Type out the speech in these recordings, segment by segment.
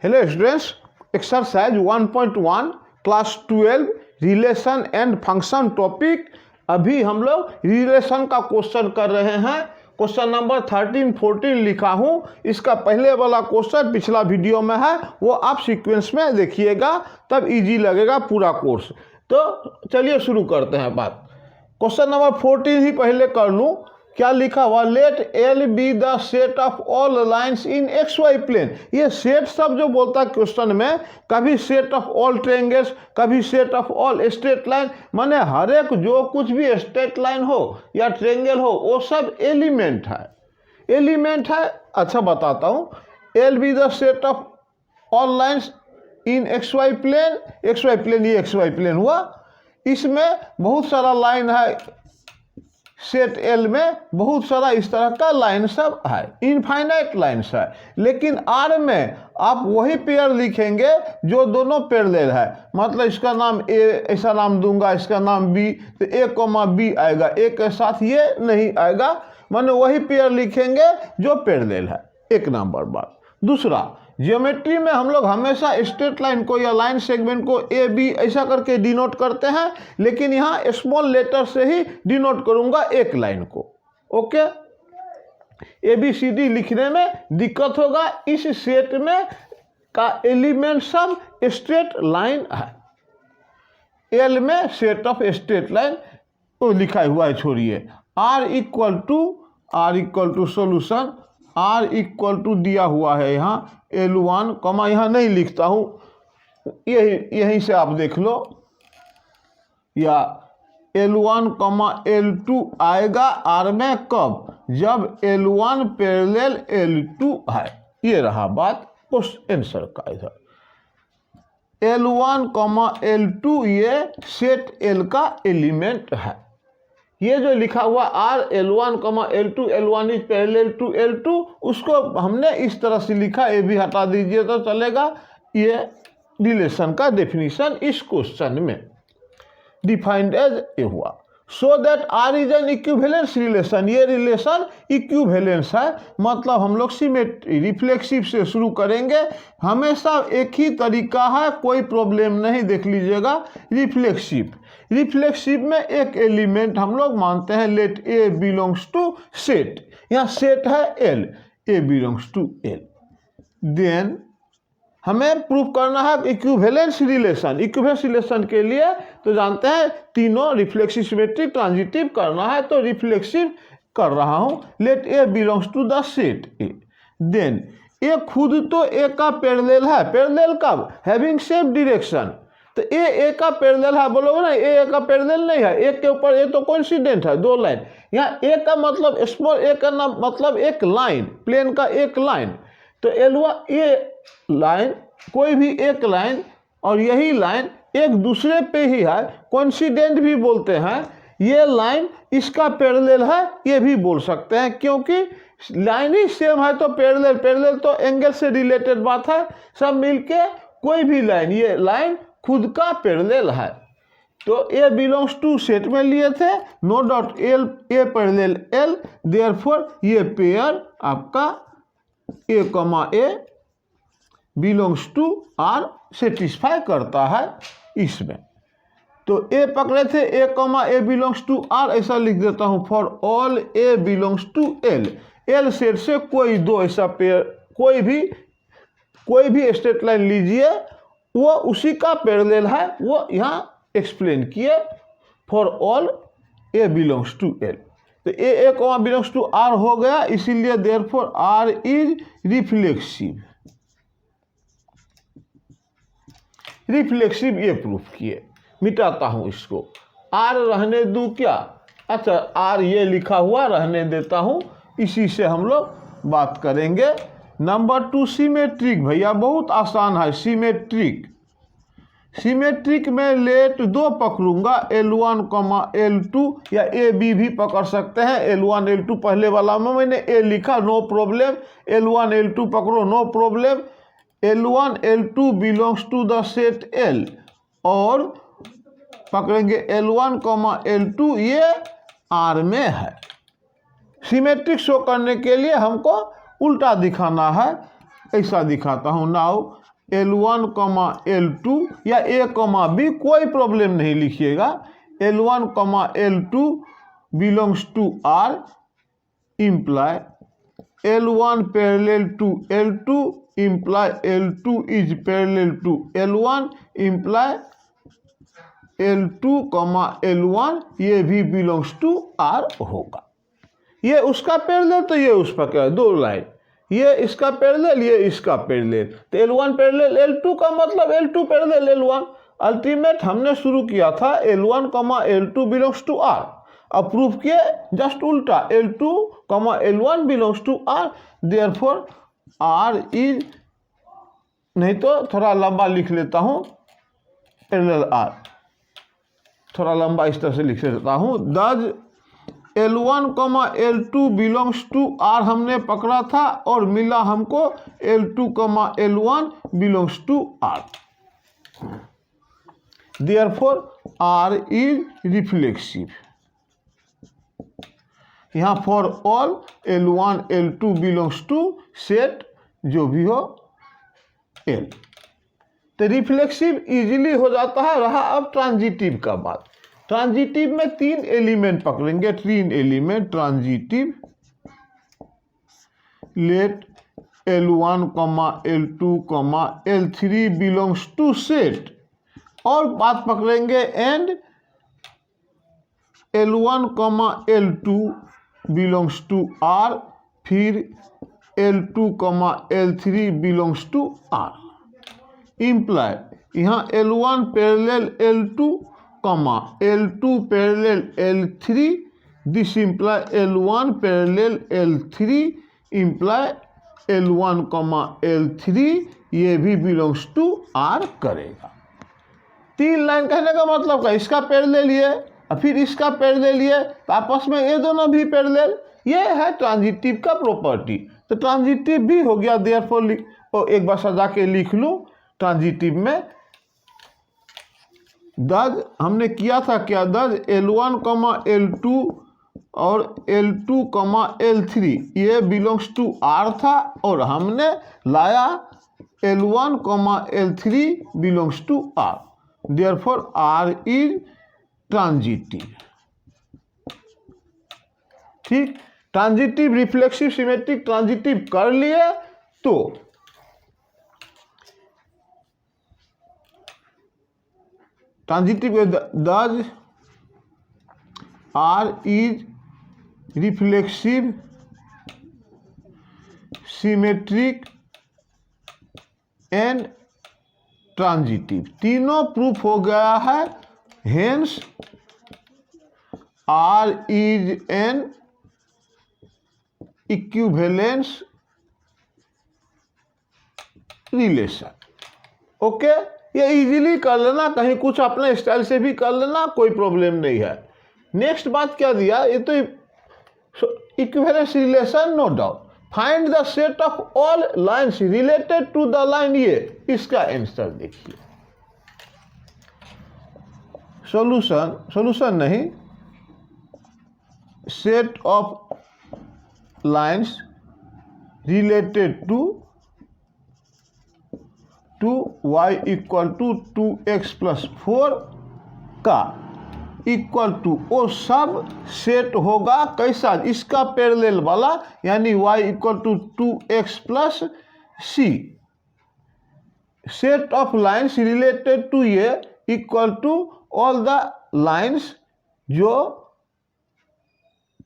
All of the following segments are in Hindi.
Hello students, exercise 1.1 class 12 relation and function topic. अभी हम लोग रिलेशन का क्वेश्चन कर रहे हैं। क्वेश्चन नंबर 13, 14 लिखा हूं। इसका पहले वाला क्वेश्चन पिछला वीडियो में है, वो आप सीक्वेंस में देखिएगा, तब इजी लगेगा पूरा कोर्स। तो चलिए शुरू करते हैं बात। क्वेश्चन नंबर 14 ही पहले कर लूँ। क्या लिखा हुआ, let L be the set of all lines in x y plane. ये सेट सब जो बोलता है क्वेश्चन में, कभी सेट ऑफ ऑल ट्रायंगल्स, कभी set of all straight line, माने हर एक जो कुछ भी स्ट्रेट लाइन हो या ट्रायंगल हो वो सब एलिमेंट है। एलिमेंट है। अच्छा बताता हूँ, L be the set of all lines in x y plane. X y plane, ये एक्स वाई प्लेन हुआ। इसमें बहुत सारा लाइन है, सेट एल में बहुत सारा इस तरह का लाइन सब है, इनफाइनाइट लाइन्स है। लेकिन आर में आप वही पेयर लिखेंगे जो दोनों पैरेलल है। मतलब इसका नाम ए, ऐसा नाम दूंगा, इसका नाम बी, तो ए कोमा बी आएगा, ए के साथ ये नहीं आएगा। माने वही पेयर लिखेंगे जो पैरेलल है। एक नंबर बात। दूसरा, ज्योमेट्री में हम लोग हमेशा स्ट्रेट लाइन को या लाइन सेगमेंट को ए बी ऐसा करके डिनोट करते हैं, लेकिन यहाँ स्मॉल लेटर से ही डिनोट करूंगा एक लाइन को। Okay, A B C D लिखने में दिक्कत होगा। इस सेट में का एलिमेंट सब स्ट्रेट लाइन है। एल में सेट ऑफ स्ट्रेट लाइन तो लिखा हुआ है, छोड़िए। R equal to solution, R equal to दिया हुआ है यहाँ L1, कमा यहाँ नहीं लिखता हूँ, यहीं से आप देख लो, या L1, L2 आएगा आर में कब, जब L1 पैरेलल L2 है। ये रहा बात उस आंसर का। इधर L1, L2 ये सेट L का एलिमेंट है। ये जो लिखा हुआ are L1, L2, L1 is parallel to L2, उसको हमने इस तरह से लिखा, ये भी हटा दीजिए तो चलेगा। ये रिलेशन का डेफिनेशन इस क्वेश्चन में डिफाइंड एज ए हुआ। So that R is an equivalence relation. ये रिलेशन इक्विवेलेंस है, मतलब हम लोग सिमेट्री रिफ्लेक्सिव से शुरू करेंगे। हमेशा एक ही तरीका है, कोई प्रॉब्लम नहीं। देख लीजिएगा, रिफ्लेक्सिव। रिफ्लेक्सिव में एक एलिमेंट हम लोग मानते हैं, let A belongs to set. यहाँ सेट है L, a belongs to L. Then हमें प्रूफ करना है इक्विवेलेंस रिलेशन। इक्विवेलेंस रिलेशन के लिए तो जानते हैं तीनों रिफ्लेक्सिव सिमेट्रिक ट्रांजिटिव करना है, तो रिफ्लेक्सिव कर रहा हूँ। Let A belongs to the set A. Then A खुद तो ए का पैरेलल है। पैरेलल कब, हैविंग सेम डायरेक्शन। तो ए का पैरेलल है, बोलोगे ना ए का पैरेलल नहीं है, एक के ऊपर ए तो कोइंसिडेंट है, दो लाइन। यहाँ ए का मतलब स्मॉल ए का नाम मतलब एक लाइन, प्लेन का एक लाइन। तो एलवा ये लाइन, कोई भी एक लाइन और यही लाइन एक दूसरे पे ही है, कोइंसिडेंट भी बोलते हैं। ये लाइन इसका पैरेलल है, ये भी बोल सकते हैं, क्योंकि लाइन ही सेम है तो पैरेलल। पैरेलल तो एंगल से रिलेटेड बात है। सब मिलके कोई भी लाइन, ये लाइन खुद का पैरेलल है। तो ए बिलोंग्स टू सेट में लिए थे, नो डाउट एल, ए पैरेलल एल, देयरफॉर ये पेयर आपका ए कमा ए बिलोंग्स टू आर सेटिस्फाई करता है इसमें। तो ए पकड़े थे, ए कमा ए बिलोंग्स टू आर, ऐसा लिख देता हूं, for all a belongs to L. L set से कोई दो ऐसा पेयर, कोई भी स्ट्रेट लाइन लीजिए, वो उसी का पैरेलल है, वो यहाँ एक्सप्लेन किए। For all a belongs to L, तो a comma belongs to R हो गया, इसीलिए therefore R is reflexive. Reflexive ये प्रूफ किए। मिटाता हूं इसको, आर रहने दूं क्या। अच्छा, आर ये लिखा हुआ रहने देता हूं, इसी से हम लोग बात करेंगे। Number 2 symmetric. भैया बहुत आसान है सिमेट्रिक। सिमेट्रिक में लेट दो पकड़ूंगा, L1, L2, या ए बी भी पकड़ सकते हैं। L1, L2 पहले वाला में मैंने ए लिखा, नो प्रॉब्लम। L1, L2 पकड़ो, no problem. L1, L2 belongs to the set L, और पकड़ेंगे L1, L2, ये R में है। सिमेट्रिक शो करने के लिए हमको उल्टा दिखाना है। ऐसा दिखाता हूँ। नाउ L1 कमा L2 या A कमा B, कोई प्रॉब्लम नहीं लिखिएगा। L1 comma L2 belongs to R imply L1 parallel to L2 imply L2 is parallel to L1 imply L2 comma L1 ये भी बिलोंग्स टू R होगा। ये उसका पैरेलल तो ये उस पर क्या, दो लाइन, ये इसका पैरेलल ये इसका पैरेलल, तो L1 पैरेलल L2 का मतलब L2 पैरेलल L1। अल्टीमेट हमने शुरू किया था L1 comma L2 belongs to R, अब प्रूफ किए जस्ट उल्टा, L2 comma L1 belongs to R, therefore R is, नहीं तो थोड़ा लंबा लिख लेता हूँ पैरेलल R, थोड़ा लंबा इस तरह से लिख लेता हूँ। दज L1 comma L2 belongs to R हमने पकड़ा था और मिला हमको L2 comma L1 belongs to R, therefore R is reflexive. यहाँ for all L1 L2 belongs to set जो भी हो L, तो रिफ्लेक्सिव इजीली हो जाता है। रहा अब ट्रांजिटिव का बात। ट्रांजिटिव में तीन एलिमेंट पकड़ेंगे, तीन element transitive, late L1 comma L2 कमा L3 बिलोंग्स टू सेट, और बात पकड़ेंगे and L1 comma L2 belongs to R, फिर L2 कमा L3 belongs to R imply यहाँ L1 पैरेलल L2 कमा L2 parallel L3, this imply L1 parallel L3 imply L1 comma L3 ये भी बिलोंग्स टू R करेगा। तीन लाइन कहने का मतलब का, इसका पैरेलल ये और फिर इसका पैरेलल ये, तो आपस में ये दोनों भी पैरेलल, ये है ट्रांजिटिव का प्रॉपर्टी। तो ट्रांजिटिव भी हो गया, देयरफॉर एक बार सजा के लिख लूँ ट्रांजिटिव में दज हमने किया था क्या, दज L1 कमा L2 और L2 कमा L3 ये बिलोंग्स टू R था, और हमने लाया L1 comma L3 belongs to R, therefore R is transitive. ठीक, ट्रांजिटिव, रिफ्लेक्सिव, सिमेट्रिक, ट्रांजिटिव कर लिए तो transitive does R is reflexive, symmetric and transitive, तीनों प्रूफ हो गया है। Hence R is an equivalence relation. Okay, ये इजीली कर लेना, कहीं कुछ अपने स्टाइल से भी कर लेना, कोई प्रॉब्लम नहीं है। नेक्स्ट बात क्या दिया, ये तो equivalence relation, no doubt. Find the set of all lines related to the line, ये इसका आंसर देखिए। सॉल्यूशन नहीं, set of lines related to y equal to 2x plus 4 का इक्वल टू, वो सब सेट होगा कैसा, इसका पैरेलल वाला, यानी y equal to 2x plus c। Set of lines related to ये equal to all the lines जो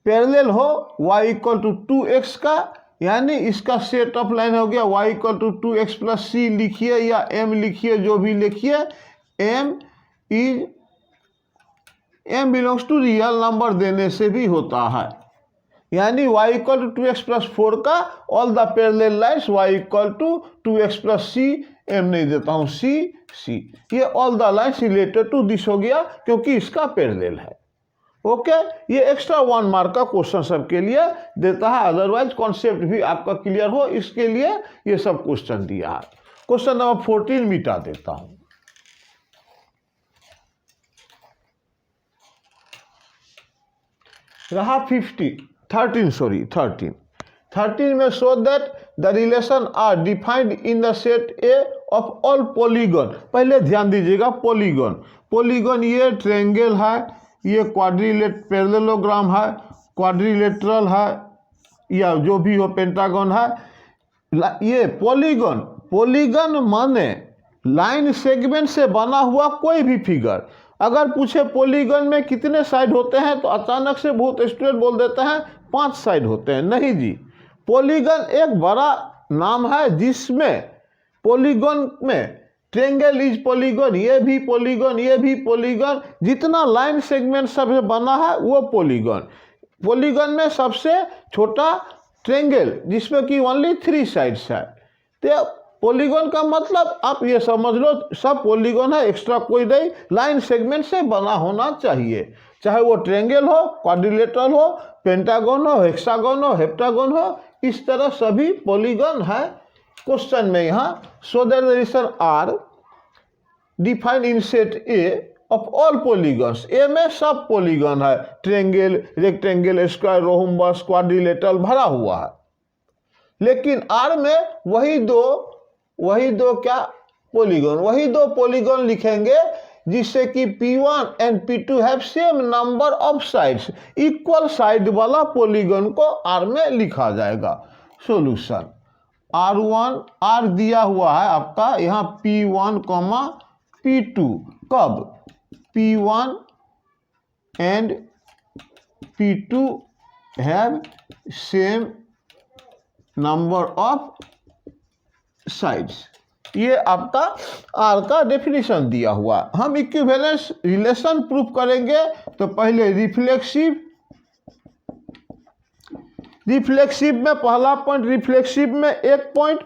पैरेलल हो y इक्वल टू 2x का, यानी इसका सेट ऑफ लाइन हो गया y equal to 2x plus c लिखिए या m लिखिए, जो भी लिखिए। m बिलोंग्स टू रियल नंबर देने से भी होता है, यानी y equal to 2x plus 4 का all the parallel lines y equal to 2x plus c, m नहीं देता हूँ c, ये all the lines related to this हो गया, क्योंकि इसका पैरेलल है। ओके, ये एक्स्ट्रा 1 मार्क का क्वेश्चन सबके लिए देता है, अदरवाइज कॉन्सेप्ट भी आपका क्लियर हो इसके लिए ये सब क्वेश्चन दिया है। क्वेश्चन नंबर 14 मिटा देता हूं। रहा 13 में show that the relation are defined in the set A of all polygon. पहले ध्यान दीजिएगा, पॉलीगन, पॉलीगन ये ट्रायंगल है, ये पैरेललोग्राम है, क्वाड्रिलेटरल है, या जो भी हो, पेंटागन है। ये पॉलीगन, पॉलीगन माने लाइन सेगमेंट से बना हुआ कोई भी फिगर। अगर पूछे पॉलीगन में कितने साइड होते हैं तो अचानक से बहुत स्टूडेंट बोल देते हैं 5 साइड होते हैं। नहीं जी, पॉलीगन एक बड़ा नाम है जिसमें पॉलीगन में ट्रायंगल इज पॉलीगन, ये भी पॉलीगन, ये भी पॉलीगन, जितना लाइन सेगमेंट सब बना है वो पॉलीगन। पॉलीगन में सबसे छोटा ट्रायंगल जिसमें कि ओनली 3 साइड्स है। तो पॉलीगन का मतलब आप ये समझ लो सब पॉलीगन है, एक्स्ट्रा कोई नहीं, लाइन सेगमेंट से बना होना चाहिए, चाहे वो ट्रायंगल हो, क्वाड्रिलेटरल हो, पेंटागन हो, हेक्सागन हो, हेप्टागन हो, इस तरह सभी पॉलीगन है। क्वेश्चन में यहाँ so that the relation are defined in set A of all polygons. A में सब पॉलीगन है, triangle, rectangle, square, rhombus, quadrilateral भरा हुआ है। लेकिन आर में वही दो क्या पॉलीगन, वही 2 पॉलीगन लिखेंगे जिससे कि P1 and P2 have same number of sides. Equal side वाला पॉलीगन को आर में लिखा जाएगा। सॉल्यूशन R1, आर दिया हुआ है आपका यहाँ P1, P2, कब P1 and P2 have same number of sides. ये आपका आर का डेफिनेशन दिया हुआ। हम इक्विवेलेंस रिलेशन प्रूफ करेंगे तो पहले रिफ्लेक्सिव में पहला पॉइंट, रिफ्लेक्सिव में 1 पॉइंट,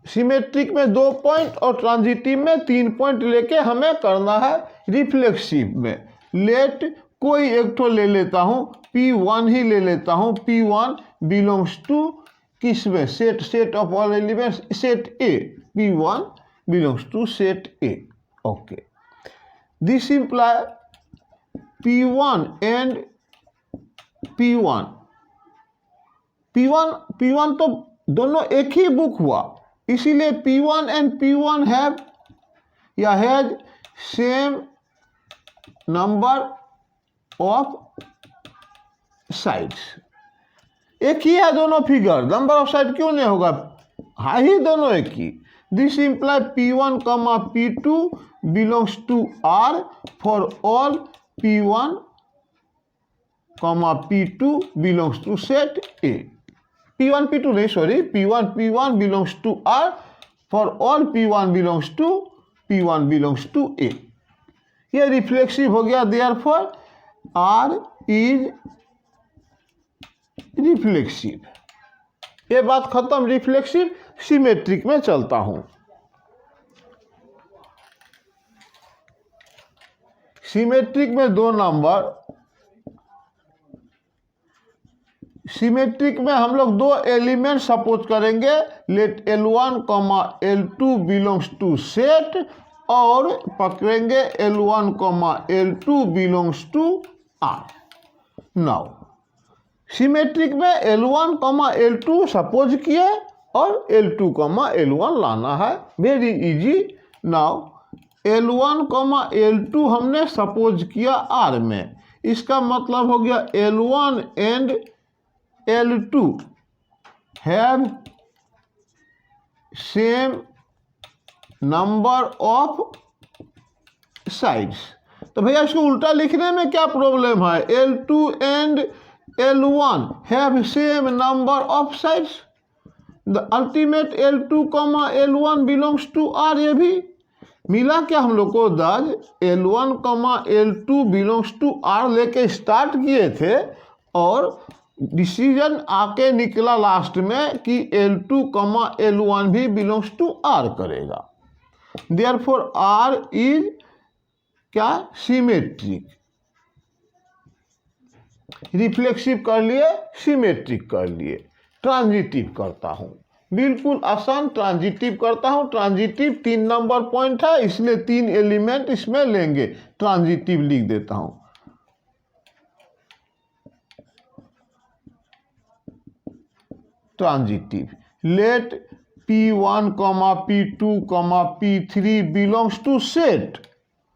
सिमेट्रिक में 2 पॉइंट और ट्रांजिटिव में 3 पॉइंट लेके हमें करना है। रिफ्लेक्सिव में लेट कोई एक तो ले लेता हूँ, P1 ही ले लेता हूँ। P1 बिलोंग्स टू किस में, set of all elements, set A. P1 belongs to set A. Okay, this imply P1 and P1 तो दोनों एक ही बुक हुआ, इसीलिए P1 एंड P1 हैव या has same number of sides. एक ही है दोनों फिगर, नंबर ऑफ साइड क्यों नहीं होगा, हाँ ही दोनों एक ही। This imply P1, P2 belongs to R for all P1, P2 belongs to set A। P1 P2 नहीं, sorry, P1 belongs to R for all P1 belongs to A। ये रिफ्लेक्सिव हो गया, देयरफॉर R इज रिफ्लेक्सिव। ये बात खत्म। रिफ्लेक्सिव सिमेट्रिक में चलता हूं। सिमेट्रिक में 2 नंबर, सिमेट्रिक में हम लोग 2 एलिमेंट सपोज करेंगे। Let L1, L2 belongs to set, और पकड़ेंगे L1, L2 belongs to R। Now symmetric में L1, L2 सपोज किए और L2, L1 लाना है, very easy. Now L1, L2 हमने सपोज किया R में, इसका मतलब हो गया L1 and L2 have same number of sides. तो भैया इसको उल्टा लिखने में क्या प्रॉब्लम है, L2 and L1 have same number of sides, the ultimate L2, L1 belongs to R। ये भी मिला क्या हम लोग को, दाज L1, L2 belongs to R लेके स्टार्ट किए थे और डिसीजन आके निकला लास्ट में कि L2, L1 भी बिलोंग्स टू R करेगा। देयरफॉर R इज क्या, सिमेट्रिक। रिफ्लेक्सिव कर लिए, सिमेट्रिक कर लिए। ट्रांजिटिव करता हूं, बिल्कुल आसान ट्रांजिटिव करता हूं। ट्रांजिटिव 3 नंबर पॉइंट है, इसलिए 3 एलिमेंट इसमें लेंगे। ट्रांजिटिव लिख देता हूं। Transitive let P1, P2, P3 belongs to set.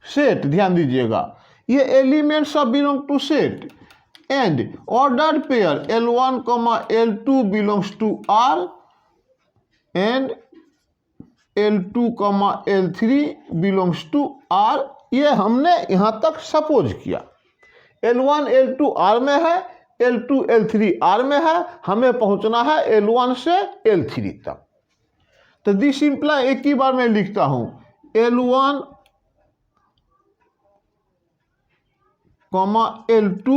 Set ध्यान दीजिएगा, ये एलिमेंट्स सब belong to set and ordered pair L1, L2 belongs to R and L2, L3 belongs to R। ये हमने यहाँ तक सपोज किया। L1, L2 R में है, L2, L3 R में है, हमें पहुँचना है L1 से L3 तक। तो दिस इंप्लाई एक ही बार मैं लिखता हूँ L1, L2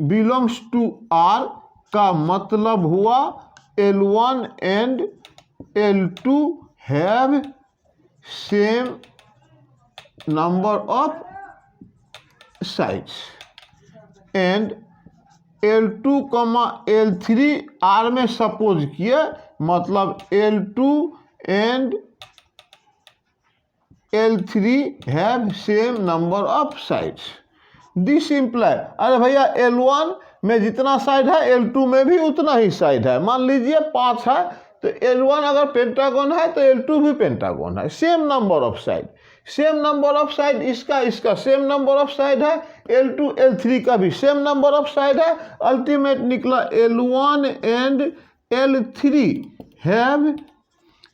belongs to R का मतलब हुआ L1 and L2 have same number of sides and L2, L3 R में सपोज किए, मतलब L2 and L3 have same number of sides. This imply, अरे भैया L1 में जितना साइड है L2 में भी उतना ही साइड है। मान लीजिए 5 है तो L1 अगर पेंटागन है तो L2 भी पेंटागन है, same number of side. Same number of side इसका सेम नंबर ऑफ साइड है, L2, L3 का भी सेम नंबर ऑफ साइड है। अल्टीमेट निकला L1 and L3 have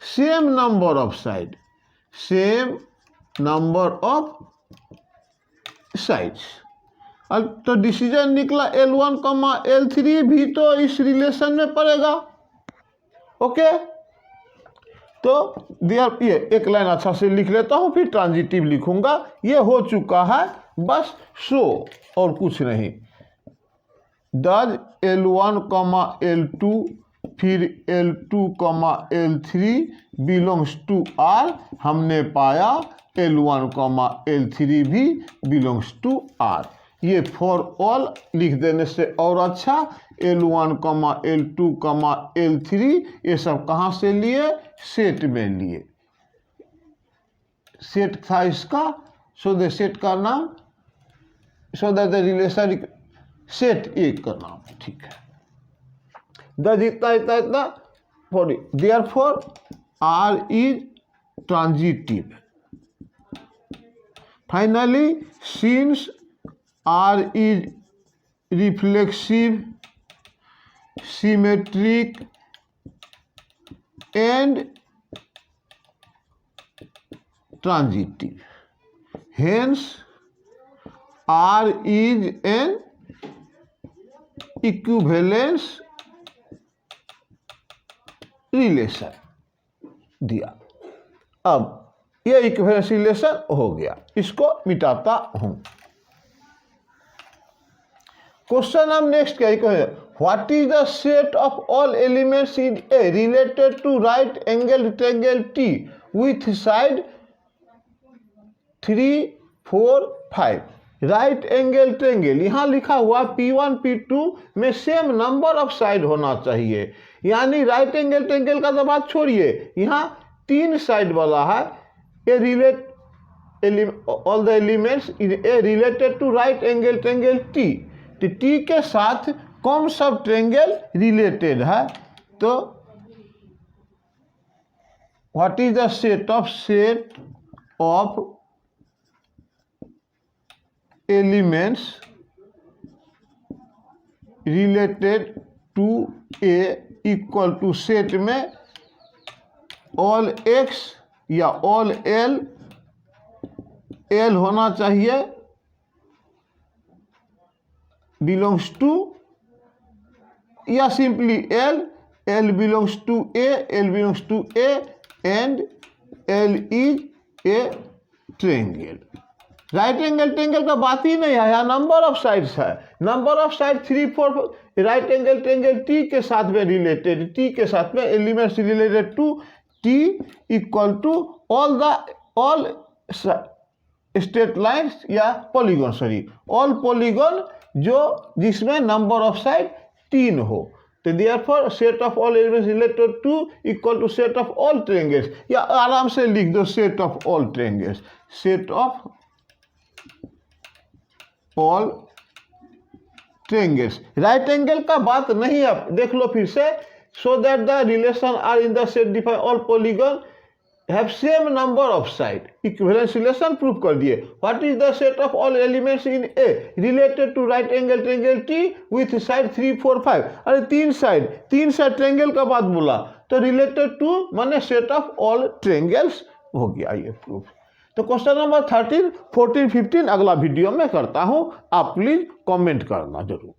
same number of side, same number of sides. तो डिसीजन निकला L1, L3 भी तो इस रिलेशन में पड़ेगा। ओके, तो दियर ये एक लाइन अच्छा से लिख लेता हूँ, फिर ट्रांजिटिव लिखूंगा। ये हो चुका है, बस सो और कुछ नहीं। डज L1, L2 फिर L2, L3 belongs to R, हमने पाया L1, L3 भी बिलोंग्स टू R। ये फॉर ऑल लिख देने से और अच्छा, L1, L2, L3 ये सब कहाँ से लिए? सेट में लिए। सेट था इसका, सो द सेट का नाम, सो दैट द रिलेशन सेट एक का नाम, ठीक है। द इतना for therefore R is transitive. Finally since R is reflexive, symmetric and transitive, hence R is an equivalence relation दिया। अब ये इक्विवेलेंस रिलेशन हो गया, इसको मिटाता हूं। क्वेश्चन हम नेक्स्ट क्या कहें, what is the set of all elements in A related to right angle triangle T with side 3, 4, 5। Right angle triangle, यहाँ लिखा हुआ P1, P2 में सेम नंबर ऑफ साइड होना चाहिए। यानी राइट एंगल ट्रायंगल का तो बात छोड़िए, यहाँ 3 साइड वाला है। A relate all the elements in A related to right angle triangle T. तो टी के साथ कौन सा ट्रायंगल रिलेटेड है? तो what is the set of elements related to A equal to set में ऑल एक्स या ऑल एल, एल होना चाहिए बिलोंग्स टू, या simply L, L belongs to A, L belongs to A and L is a triangle. Right angle triangle का बात ही नहीं है, यहाँ नंबर ऑफ साइड्स है। Number of side 3, 4, right angle triangle T के साथ में रिलेटेड, टी के साथ में elements related to T equal to all straight lines या पॉलीगॉन, सॉरी ऑल पॉलीगॉन जो जिसमें नंबर ऑफ साइड 3 हो। तो therefore set of all elements related to equal to set of all triangles, या आराम से लिख दो set of all triangles, set of all triangles. Right angle का बात नहीं है, देख लो फिर से, so that the relation R in the set define all polygon have same number of side. Equivalence relation proof कर दिए. What is the set of all elements in A related to right angle triangle T with side 3, 4, 5. अरे तीन साइड ट्रायंगल का बात बोला तो रिलेटेड टू माने सेट ऑफ ऑल ट्रायंगल्स हो गया ये प्रूफ. तो क्वेश्चन नंबर 13, 14, 15 अगला वीडियो में करता हूँ. आप प्लीज कमेंट करना जरूर.